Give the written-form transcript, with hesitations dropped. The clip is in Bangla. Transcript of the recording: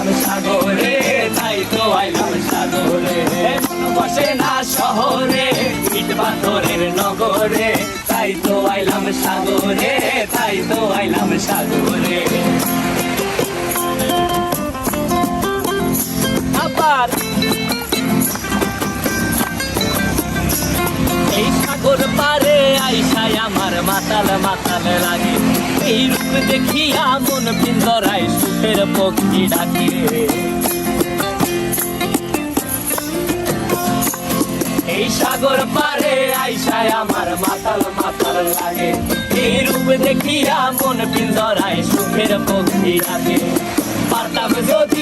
আইলাম সাগরে, তাই তো আইলাম সাগরে। মন বসে না শহরে, ইট পাথরের নগরে, তাই তো আইলাম সাগরে, তাই তো আইলাম সাগরে। আবার এই সাগর পারে আইসায় আমার মাতাল মাতাল লাগে, এই রূপ দেখিয়া মন পিঞ্জরায় সুখের পক্ষী ডাকে। এই সাগর পারে আইসায় আমার মাতাল মাতাল লাগে, এই রূপ দেখিয়া মন পিঞ্জরায় সুখের পক্ষী ডাকে। পারতাম যদি